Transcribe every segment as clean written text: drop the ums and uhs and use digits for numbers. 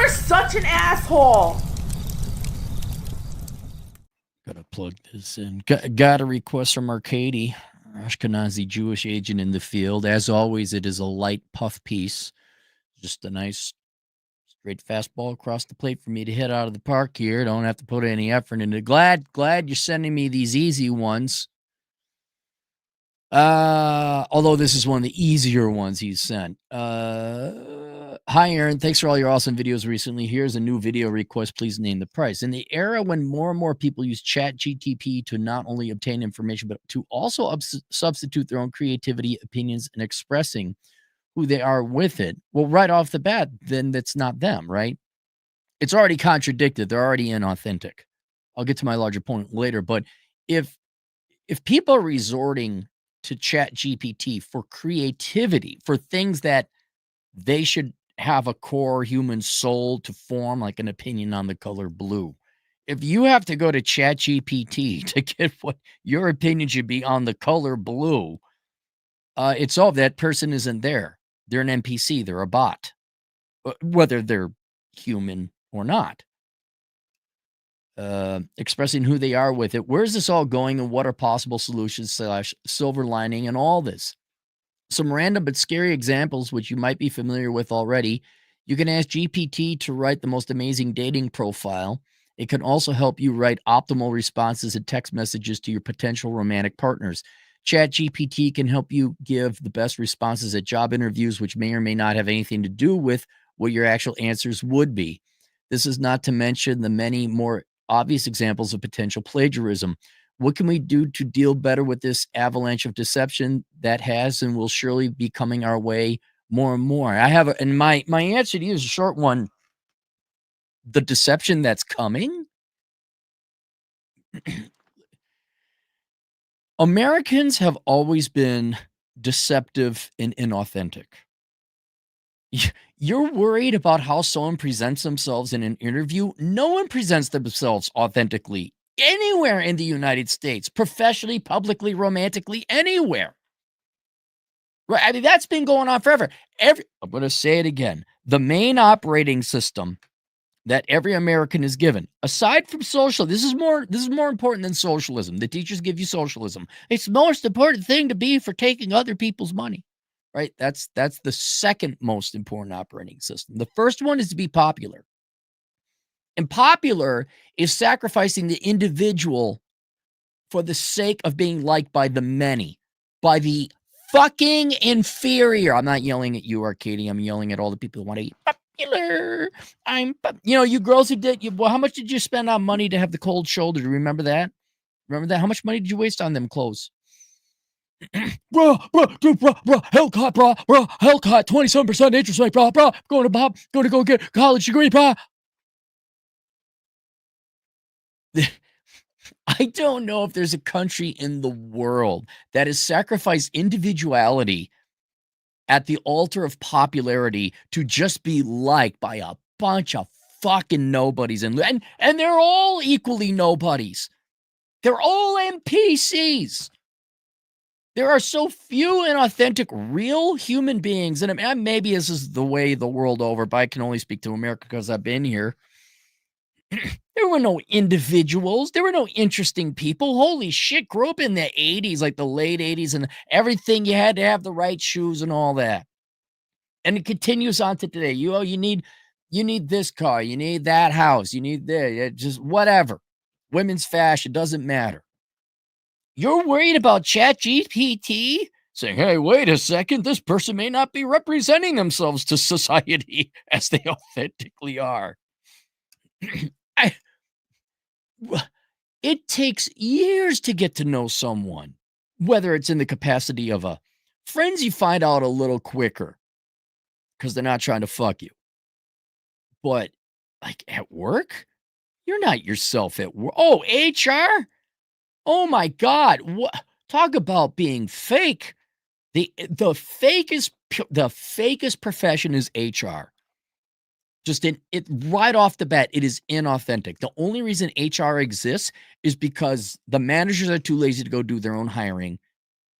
You're such an asshole. Gotta plug this in. Got a request from Arcady, Ashkenazi Jewish agent in the field. As always, it is a light puff piece. Just a nice straight fastball across the plate for me to hit out of the park here. Don't have to put any effort into it. Glad you're sending me these easy ones. Although this is one of the easier ones he's sent. Hi, Aaron. Thanks for all your awesome videos recently. Here's a new video request. Please name the price. In the era when more and more people use ChatGTP to not only obtain information, but to also substitute their own creativity, opinions, and expressing who they are with it. Well, right off the bat, then that's not them, right? It's already contradicted. They're already inauthentic. I'll get to my larger point later. But if people are resorting to ChatGPT for creativity, for things that they should have a core human soul to form, like an opinion on the color blue. If you have to go to ChatGPT to get what your opinion should be on the color blue, it's all that person isn't there. They're an NPC. They're a bot, whether they're human or not. Expressing who they are with it. Where's this all going, and what are possible solutions / silver lining and all this? Some random but scary examples, which you might be familiar with already. You can ask GPT to write the most amazing dating profile. It can also help you write optimal responses and text messages to your potential romantic partners. ChatGPT can help you give the best responses at job interviews, which may or may not have anything to do with what your actual answers would be. This is not to mention the many more obvious examples of potential plagiarism. What can we do to deal better with this avalanche of deception that has and will surely be coming our way more and more? I have, and my answer to you is a short one. The deception that's coming. Americans have always been deceptive and inauthentic. You're worried about how someone presents themselves in an interview. No one presents themselves authentically anywhere in the United States, professionally, publicly, romantically, anywhere. Right? I mean, that's been going on forever. I'm going to say it again. The main operating system that every American is given, aside from social, this is more important than socialism. The teachers give you socialism. It's the most important thing to be for taking other people's money. Right? That's the second most important operating system. The first one is to be popular. And popular is sacrificing the individual for the sake of being liked by the many, by the fucking inferior. I'm not yelling at you, Arcady. I'm yelling at all the people who want to be popular. You girls who did, well, how much did you spend on money to have the cold shoulder? Do you remember that? How much money did you waste on them clothes? bro, Hellcat, bro, Hellcat, 27% interest rate, bro, going to go get a college degree, bro. I don't know if there's a country in the world that has sacrificed individuality at the altar of popularity to just be liked by a bunch of fucking nobodies. And they're all equally nobodies. They're all NPCs. There are so few and authentic, real human beings. And maybe this is the way the world over, but I can only speak to America because I've been here. There were no individuals. There were no interesting people. Holy shit, grew up in the 80s, like the late 80s, and everything. You had to have the right shoes and all that. And it continues on to today. You need this car. You need that house. You need this. Just whatever. Women's fashion, doesn't matter. You're worried about ChatGPT saying, hey, wait a second, this person may not be representing themselves to society as they authentically are. It takes years to get to know someone, whether it's in the capacity of a friends you find out a little quicker because they're not trying to fuck you. But like at work, you're not yourself at work. Oh, HR? Oh my God. What? Talk about being fake. The fakest profession is HR. Just right off the bat, it is inauthentic. The only reason HR exists is because the managers are too lazy to go do their own hiring.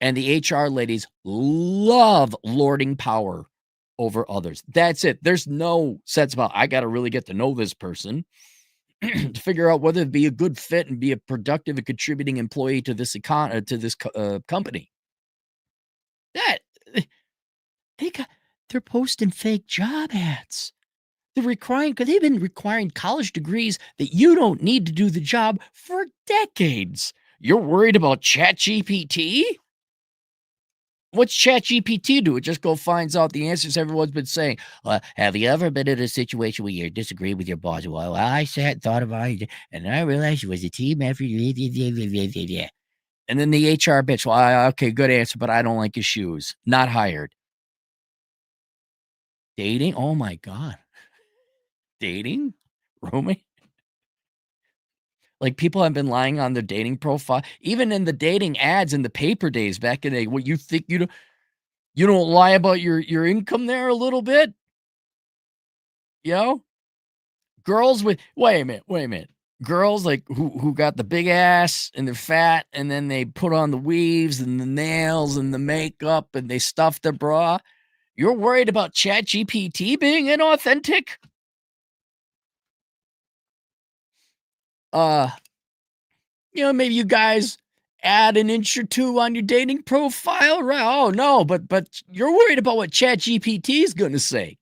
And the HR ladies love lording power over others. That's it. There's no sense about, I got to really get to know this person to figure out whether to be a good fit and be a productive and contributing employee to this company. That they got they're posting fake job ads. They're requiring because they've been requiring college degrees that you don't need to do the job for decades. You're worried about ChatGPT? What's ChatGPT do? It just go finds out the answers everyone's been saying. Have you ever been in a situation where you disagree with your boss? Well, I sat and thought about it, and I realized it was a team effort. And then the HR bitch, well, okay, good answer, but I don't like his shoes. Not hired. Dating? Oh my God. Dating? Rooming? Like, people have been lying on their dating profile, even in the dating ads in the paper days back in the day. What you think you don't lie about your income there a little bit? You know? Girls with wait a minute. Girls like who got the big ass and they're fat and then they put on the weaves and the nails and the makeup and they stuff their bra. You're worried about ChatGPT being inauthentic? Uh, maybe you guys add an inch or two on your dating profile, right? Oh no, but you're worried about what ChatGPT is gonna say.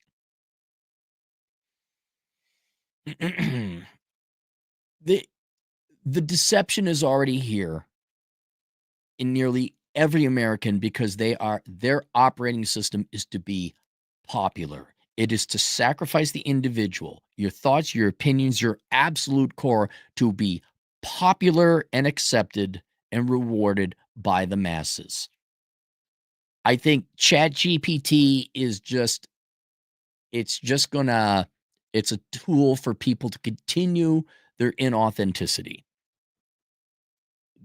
the the deception is already here in nearly every American because their operating system is to be popular. It is to sacrifice the individual, your thoughts, your opinions, your absolute core to be popular and accepted and rewarded by the masses. I think ChatGPT is it's a tool for people to continue their inauthenticity.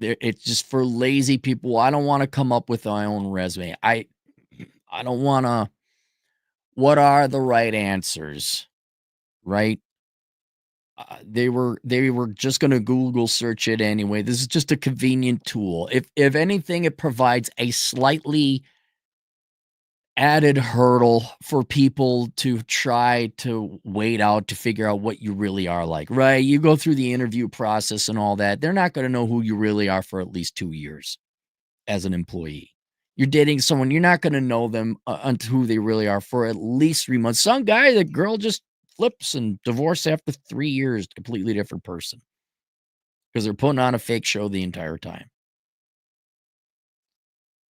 It's just for lazy people. I don't wanna come up with my own resume. I don't wanna what are the right answers, right? They were just gonna Google search it anyway. This is just a convenient tool. If anything, it provides a slightly added hurdle for people to try to wait out to figure out what you really are like, right? You go through the interview process and all that. They're not gonna know who you really are for at least 2 years. As an employee. You're dating someone, you're not gonna know them, unto who they really are for at least 3 months. Some guy, the girl just flips and divorced after 3 years, completely different person because 'cause they're putting on a fake show the entire time.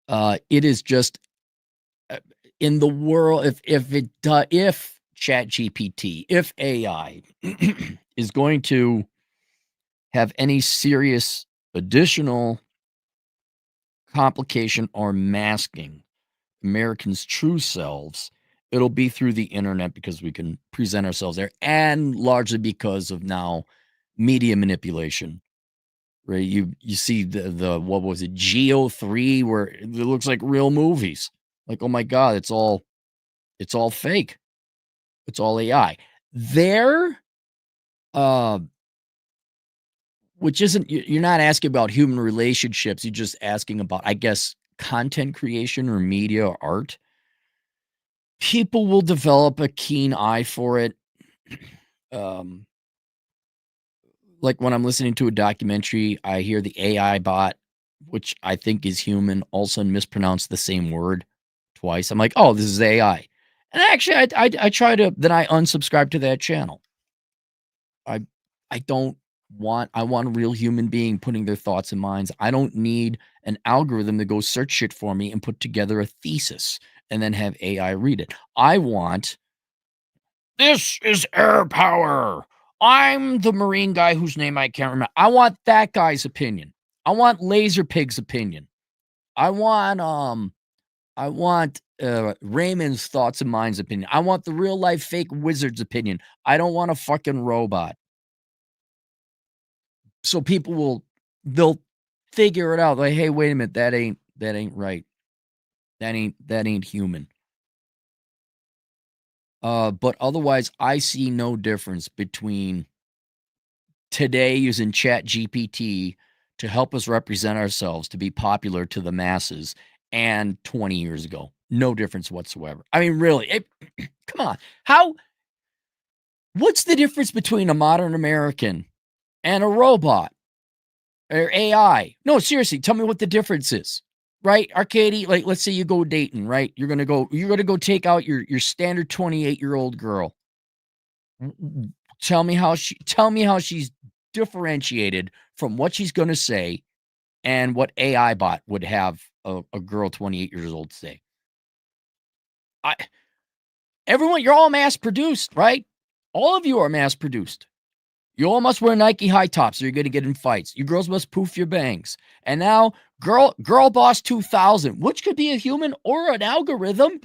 It is just, uh, in the world if ChatGPT, if AI is going to have any serious additional complication or masking Americans' true selves, it'll be through the internet because we can present ourselves there, and largely because of now media manipulation, right? You see the what was it, Geo 3, where it looks like real movies. Like, oh my God, it's all fake. It's all AI. There, uh, which isn't you're not asking about human relationships. You're just asking about, I guess, content creation or media or art. People will develop a keen eye for it. Um, like when I'm listening to a documentary, I hear the AI bot, which I think is human, all of a sudden mispronounce the same word twice. I'm like, oh, this is AI. And actually, I try to then I unsubscribe to that channel. I I don't I want a real human being putting their thoughts and minds. I don't need an algorithm to go search shit for me and put together a thesis and then have AI read it. I want this is air power. I'm the Marine guy whose name I can't remember. I want that guy's opinion. I want Laser Pig's opinion. I want Raymond's thoughts and minds opinion. I want the real life fake wizard's opinion. I don't want a fucking robot. So they'll figure it out. Like, hey, wait a minute, that ain't right. That ain't human. But otherwise, I see no difference between today using Chat GPT to help us represent ourselves, to be popular to the masses, and 20 years ago. No difference whatsoever. I mean, really, come on. What's the difference between a modern American and a robot or AI? No, seriously, tell me what the difference is. Right? Arcady, like let's say you go dating, right? You're gonna go take out your standard 28-year-old girl. Tell me how she's differentiated from what she's gonna say and what AI bot would have a girl 28 years old say. I Everyone, you're all mass produced, right? All of you are mass produced. You all must wear Nike high tops or you're going to get in fights. You girls must poof your bangs. And now, girl boss 2000, which could be a human or an algorithm.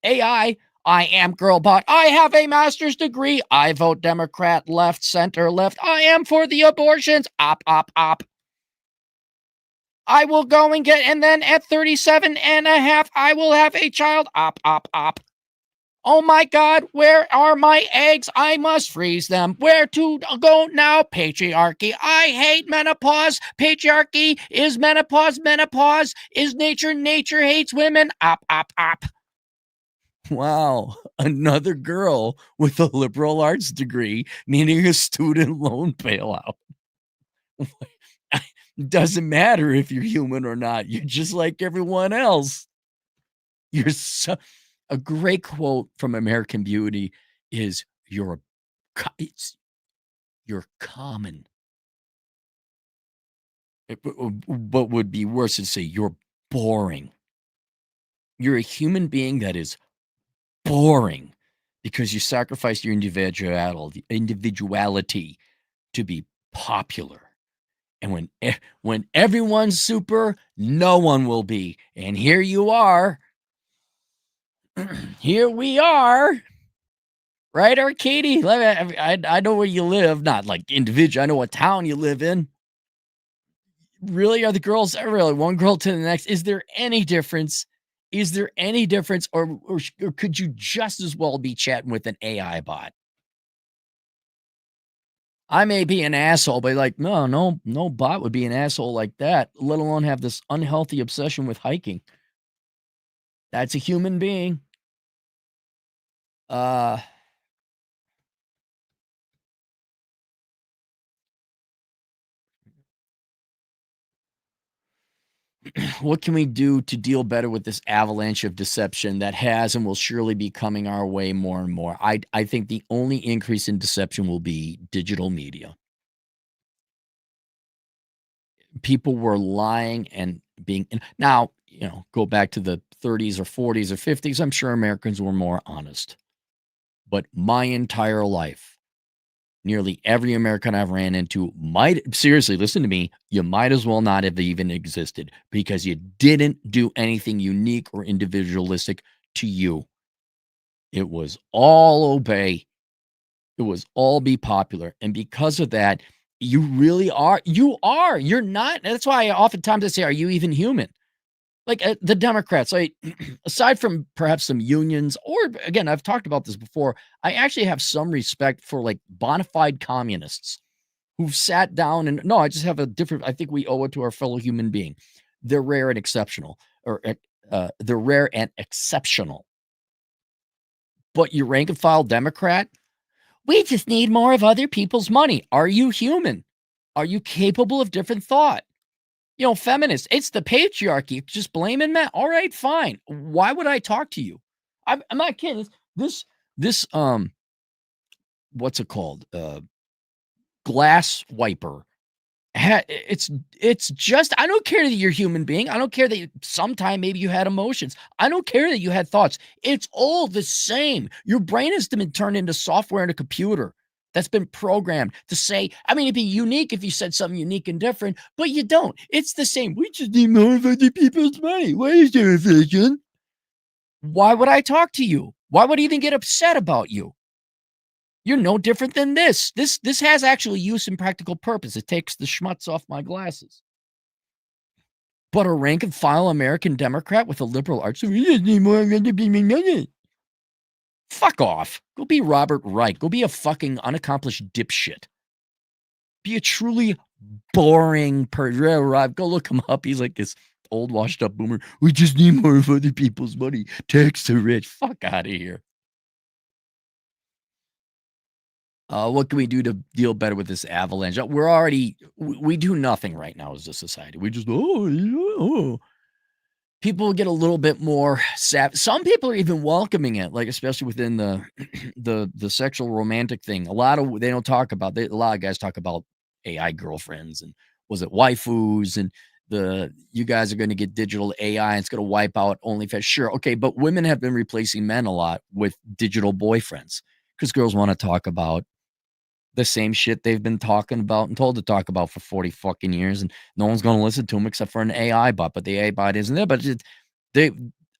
I am girlbot. I have a master's degree. I vote Democrat, left, center, left. I am for the abortions. Op, op, op. I will go and and then at 37 and a half, I will have a child. Op, op, op. Oh my God, where are my eggs? I must freeze them. Where to go now? Patriarchy. I hate menopause. Patriarchy is menopause. Menopause is nature. Nature hates women. Op, op, op. Wow. Another girl with a liberal arts degree needing a student loan bailout. Doesn't matter if you're human or not. You're just like everyone else. You're so A great quote from American Beauty is you're common. What would be worse to say you're boring. You're a human being that is boring because you sacrifice your individuality to be popular. And when everyone's super, no one will be. And here you are. Here we are. Right, Arcady? I know where you live, not like individual. I know what town you live in. Really, are the girls really one girl to the next? Is there any difference? Is there any difference, or could you just as well be chatting with an AI bot? I may be an asshole, but like, no bot would be an asshole like that, let alone have this unhealthy obsession with hiking. That's a human being. Uh what can we do to deal better with this avalanche of deception that has and will surely be coming our way more and more? I think the only increase in deception will be digital media. People were lying and being and now, go back to the 30s or 40s or 50s, I'm sure Americans were more honest. But my entire life, nearly every American I've ran into might seriously listen to me, you might as well not have even existed because you didn't do anything unique or individualistic to you. It was all obey. It was all be popular. And because of that, you really are. You're not. That's why oftentimes I say, are you even human? Like the Democrats, aside from perhaps some unions, or again, I've talked about this before, I actually have some respect for like bona fide communists who've sat down and no, I just have a different, I think we owe it to our fellow human being. They're rare and exceptional, or they're rare and exceptional. But your rank and file Democrat, we just need more of other people's money. Are you human? Are you capable of different thought? Feminists, it's the patriarchy. Just blaming men. All right, fine. Why would I talk to you? I'm not kidding. This what's it called? Glass wiper. It's just I don't care that you're a human being. I don't care that sometime maybe you had emotions. I don't care that you had thoughts. It's all the same. Your brain has been turned into software in a computer that's been programmed to say, I mean, it'd be unique if you said something unique and different, but you don't. It's the same. We just need more of other people's money. Why is there inflation? Why would I talk to you? Why would I even get upset about you? You're no different than this. This has actually use and practical purpose. It takes the schmutz off my glasses. But a rank and file American Democrat with a liberal arts, we just need more money. Fuck off. Go be Robert Reich. Go be a fucking unaccomplished dipshit. Be a truly boring person. Go look him up. He's like this old washed up boomer. We just need more of other people's money. Tax the rich. Fuck out of here. What can we do to deal better with this avalanche? We're already we do nothing right now as a society. We just people get a little bit more some people are even welcoming it, like especially within the the sexual romantic thing. A lot of they don't talk about a lot of guys talk about AI girlfriends and was it waifus and the you guys are going to get digital AI and it's going to wipe out OnlyFans. Sure, okay, but women have been replacing men a lot with digital boyfriends because girls want to talk about the same shit they've been talking about and told to talk about for 40 fucking years, and no one's gonna listen to them except for an AI bot, but the AI bot isn't there, but they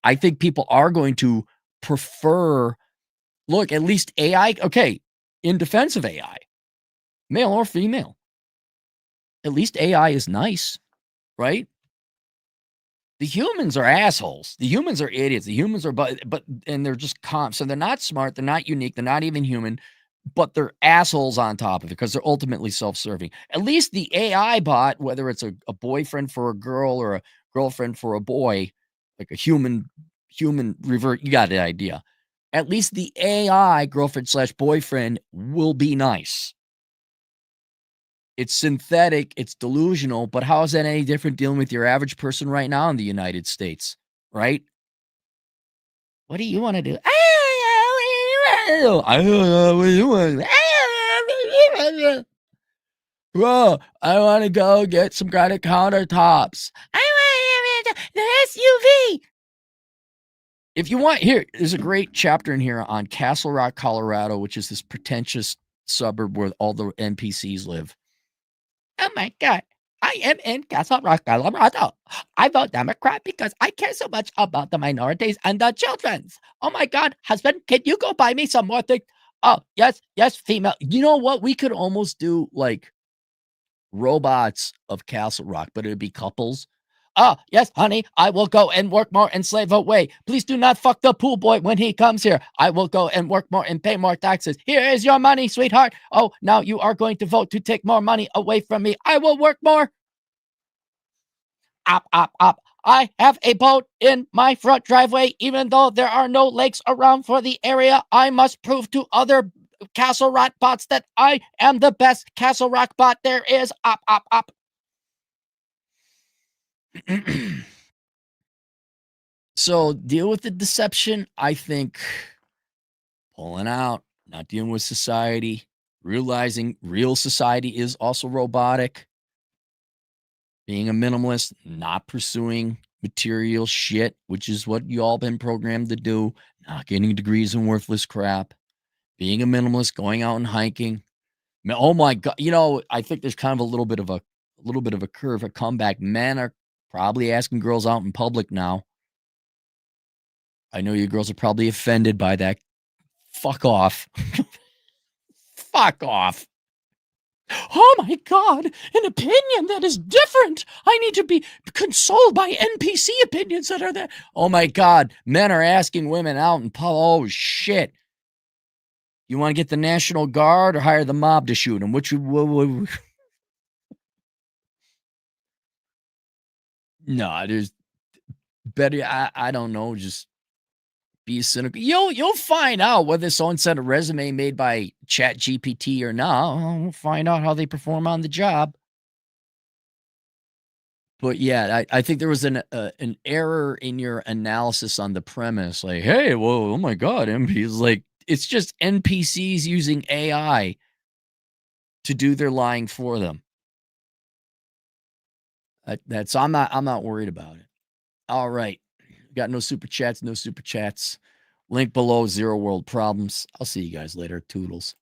I think people are going to prefer look, at least AI okay, in defense of AI, male or female, at least AI is nice, right? The humans are assholes. The humans are idiots. The humans are but and they're just comp so they're not smart, they're not unique, they're not even human, but they're assholes on top of it because they're ultimately self-serving. At least the AI bot, whether it's a boyfriend for a girl or a girlfriend for a boy, like a human revert, you got the idea. At least the AI girlfriend slash boyfriend will be nice. It's synthetic, it's delusional, but how is that any different dealing with your average person right now in the United States, right? What do you wanna do? I don't know what you want. Bro, I wanna go get some granite countertops. I want the SUV. If you want here, there's a great chapter in here on Castle Rock, Colorado, which is this pretentious suburb where all the NPCs live. Oh my god. I am in Castle Rock, Colorado. I vote Democrat because I care so much about the minorities and the children's. Oh my god, husband, can you go buy me some more things? Oh, yes, yes, female. You know what? We could almost do like robots of Castle Rock, but it'd be couples. "Ah, yes, honey, I will go and work more and slave away. Please do not fuck the pool boy when he comes here. I will go and work more and pay more taxes. Here is your money, sweetheart. Oh, now you are going to vote to take more money away from me. I will work more." Op, op, op. I have a boat in my front driveway. Even though there are no lakes around for the area, I must prove to other Castle Rock bots that I am the best Castle Rock bot there is. Op, op, op. So deal with the deception. I think pulling out, not dealing with society, realizing real society is also robotic, being a minimalist, not pursuing material shit, which is what you all been programmed to do, not getting degrees in worthless crap, being a minimalist, going out and hiking. Oh my god, I think there's kind of a curve, a comeback. Men are probably asking girls out in public now. I know you girls are probably offended by that. Fuck off. Fuck off. Oh my god, an opinion that is different. I need to be consoled by NPC opinions that are there. Oh my god, men are asking women out in public. Oh shit. You want to get the National Guard or hire the mob to shoot them? Which no, there's better. I don't know. Just be cynical. You'll find out whether someone sent a resume made by Chat GPT or not. We'll find out how they perform on the job. But yeah, I think there was an error in your analysis on the premise. Like, hey, well, oh my god, NPCs like it's just NPCs using AI to do their lying for them. That's I'm not worried about it. All right. Got no super chats, no super chats. Link below, Zero World Problems. I'll see you guys later. Toodles.